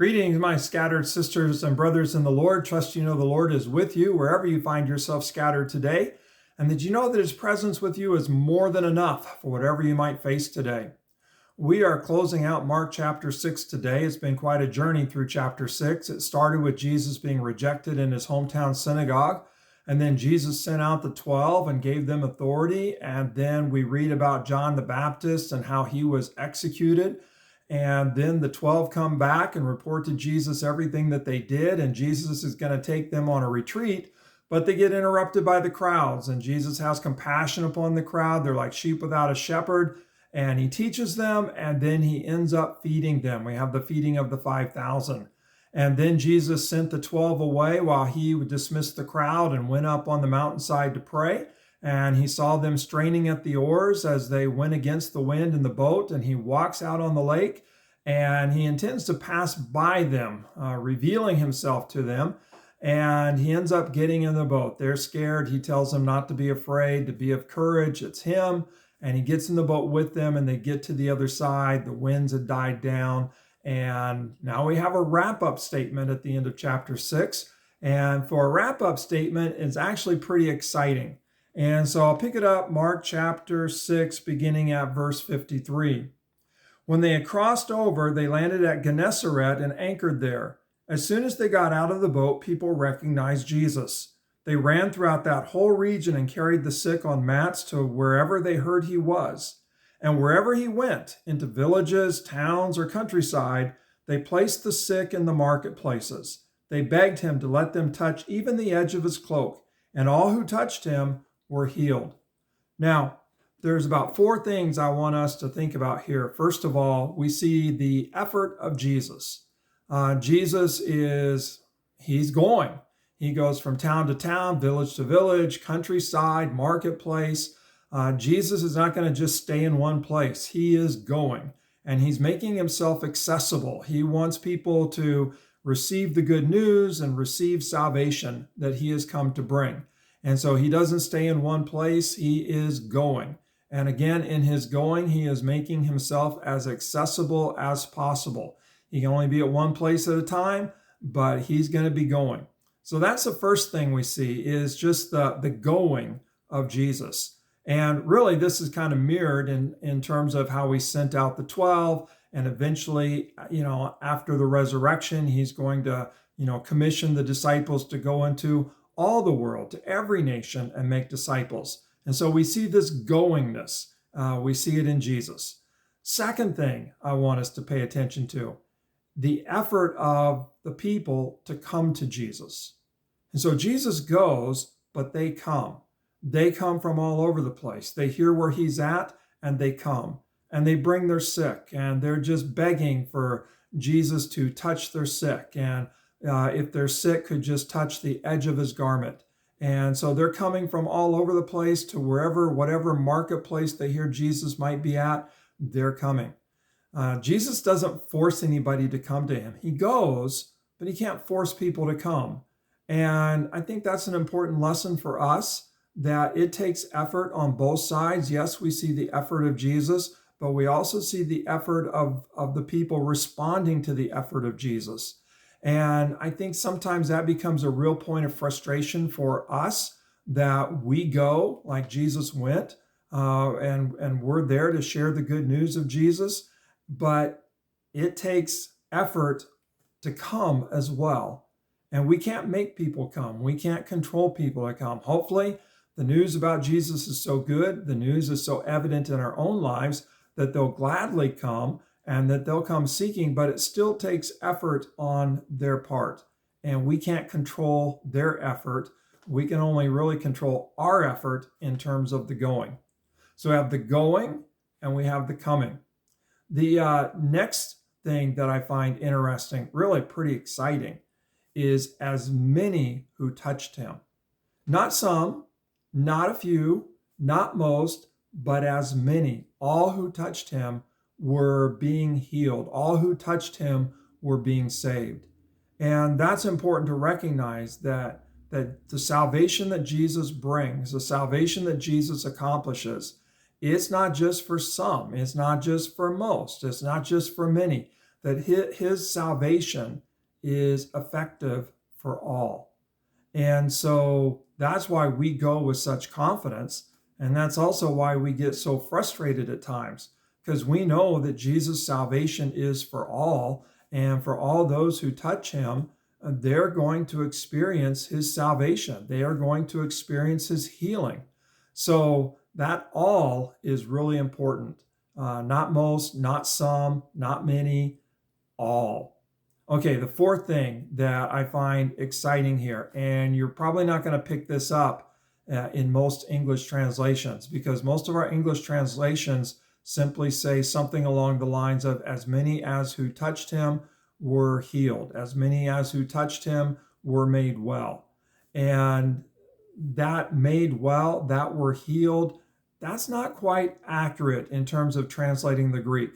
Greetings, my scattered sisters and brothers in the Lord. Trust you know the Lord is with you wherever you find yourself scattered today, and that you know that his presence with you is more than enough for whatever you might face today. We are closing out Mark chapter 6 today. It's been quite a journey through chapter 6. It started with Jesus being rejected in his hometown synagogue, and then Jesus sent out the 12 and gave them authority, and then we read about John the Baptist and how he was executed. And then the 12 come back and report to Jesus everything that they did. And Jesus is going to take them on a retreat, but they get interrupted by the crowds. And Jesus has compassion upon the crowd. They're like sheep without a shepherd. And he teaches them, and then he ends up feeding them. We have the feeding of the 5,000. And then Jesus sent the 12 away while he dismissed the crowd and went up on the mountainside to pray. And he saw them straining at the oars as they went against the wind in the boat. And he walks out on the lake and he intends to pass by them, revealing himself to them. And he ends up getting in the boat. They're scared. He tells them not to be afraid, to be of courage. It's him. And he gets in the boat with them and they get to the other side. The winds had died down. And now we have a wrap-up statement at the end of chapter 6. And for a wrap-up statement, it's actually pretty exciting. And so I'll pick it up, Mark chapter 6, beginning at verse 53. When they had crossed over, they landed at Gennesaret and anchored there. As soon as they got out of the boat, people recognized Jesus. They ran throughout that whole region and carried the sick on mats to wherever they heard he was. And wherever he went, into villages, towns, or countryside, they placed the sick in the marketplaces. They begged him to let them touch even the edge of his cloak, and all who touched him were healed. Now, there's about 4 things I want us to think about here. First of all, we see the effort of Jesus. He's going. He goes from town to town, village to village, countryside, marketplace. Jesus is not going to just stay in one place. He is going, and he's making himself accessible. He wants people to receive the good news and receive salvation that he has come to bring. And so he doesn't stay in one place, he is going. And again, in his going, he is making himself as accessible as possible. He can only be at one place at a time, but he's going to be going. So that's the first thing we see is just the going of Jesus. And really, this is kind of mirrored in terms of how he sent out the 12. And eventually, after the resurrection, he's going to, commission the disciples to go into all the world, to every nation, and make disciples. And so we see this goingness. We see it in Jesus. Second thing I want us to pay attention to, the effort of the people to come to Jesus. And so Jesus goes, but they come. They come from all over the place. They hear where he's at, and they come. And they bring their sick, and they're just begging for Jesus to touch their sick. And if they're sick, could just touch the edge of his garment. And so they're coming from all over the place to whatever marketplace they hear Jesus might be at, they're coming. Jesus doesn't force anybody to come to him. He goes, but he can't force people to come. And I think that's an important lesson for us, that it takes effort on both sides. Yes, we see the effort of Jesus, but we also see the effort of the people responding to the effort of Jesus. And I think sometimes that becomes a real point of frustration for us, that we go like Jesus went, and we're there to share the good news of Jesus, but it takes effort to come as well. And we can't make people come. We can't control people to come. Hopefully, the news about Jesus is so good, the news is so evident in our own lives that they'll gladly come, and that they'll come seeking, but it still takes effort on their part. And we can't control their effort. We can only really control our effort in terms of the going. So we have the going and we have the coming. The next thing that I find interesting, really pretty exciting, is as many who touched him. Not some, not a few, not most, but as many. All who touched him were being healed. All who touched him were being saved. And that's important to recognize, that the salvation that Jesus brings, the salvation that Jesus accomplishes, it's not just for some, it's not just for most, it's not just for many, that his salvation is effective for all. And so that's why we go with such confidence. And that's also why we get so frustrated at times, because we know that Jesus' salvation is for all. And for all those who touch him, they're going to experience his salvation. They are going to experience his healing. So that all is really important. Not most, not some, not many, all. Okay, the fourth thing that I find exciting here, and you're probably not going to pick this up in most English translations, because most of our English translations simply say something along the lines of, as many as who touched him were healed, as many as who touched him were made well. And that made well, that were healed, that's not quite accurate in terms of translating the Greek.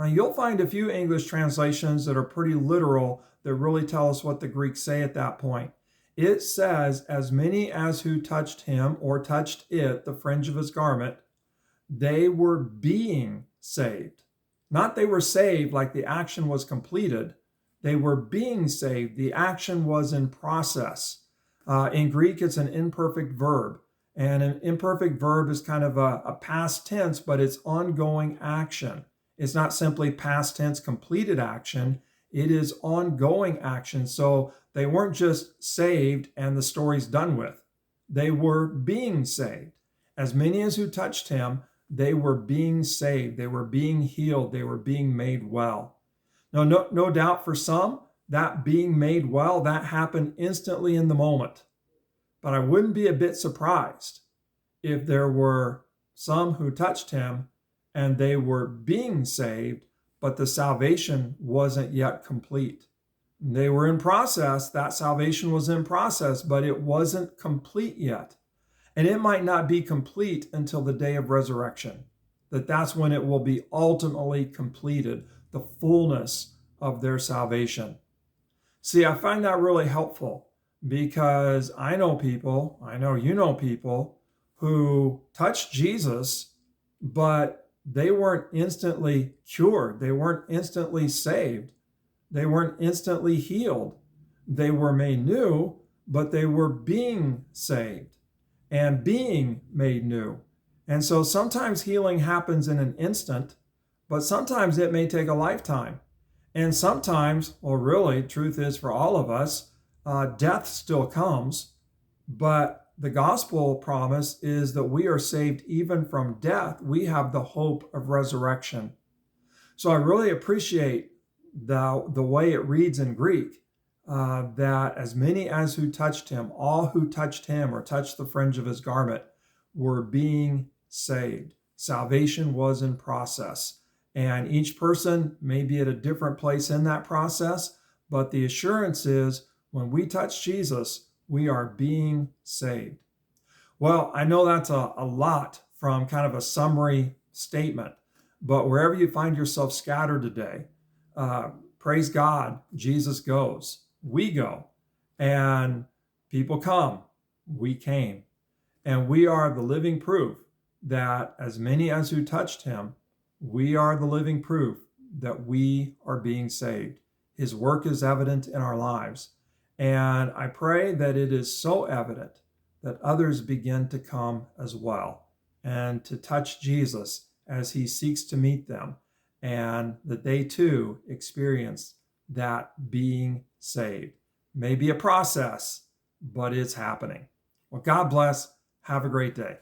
You'll find a few English translations that are pretty literal that really tell us what the Greeks say at that point. It says, as many as who touched him or touched it, the fringe of his garment, they were being saved. Not they were saved like the action was completed. They were being saved. The action was in process. In Greek, it's an imperfect verb. And an imperfect verb is kind of a past tense, but it's ongoing action. It's not simply past tense completed action. It is ongoing action. So they weren't just saved and the story's done with. They were being saved. As many as who touched him, they were being saved. They were being healed. They were being made well. Now, no doubt for some, that being made well, that happened instantly in the moment. But I wouldn't be a bit surprised if there were some who touched him and they were being saved, but the salvation wasn't yet complete. They were in process. That salvation was in process, but it wasn't complete yet. And it might not be complete until the day of resurrection. That's when it will be ultimately completed, the fullness of their salvation. See, I find that really helpful, because I know people, I know you know people who touched Jesus, but they weren't instantly cured. They weren't instantly saved. They weren't instantly healed. They were made new, but they were being saved and being made new. And so sometimes healing happens in an instant, but sometimes it may take a lifetime. And sometimes, well, really, truth is for all of us, death still comes, but the gospel promise is that we are saved even from death. We have the hope of resurrection. So I really appreciate the way it reads in Greek, that as many as who touched him, all who touched him or touched the fringe of his garment, were being saved. Salvation was in process. And each person may be at a different place in that process, but the assurance is when we touch Jesus, we are being saved. Well, I know that's a lot from kind of a summary statement, but wherever you find yourself scattered today, praise God, Jesus goes, we go, and people come, we came. And we are the living proof that as many as who touched him, we are the living proof that we are being saved. His work is evident in our lives. And I pray that it is so evident that others begin to come as well and to touch Jesus as he seeks to meet them, and that they too experience that being saved. May be a process, but it's happening. Well, God bless. Have a great day.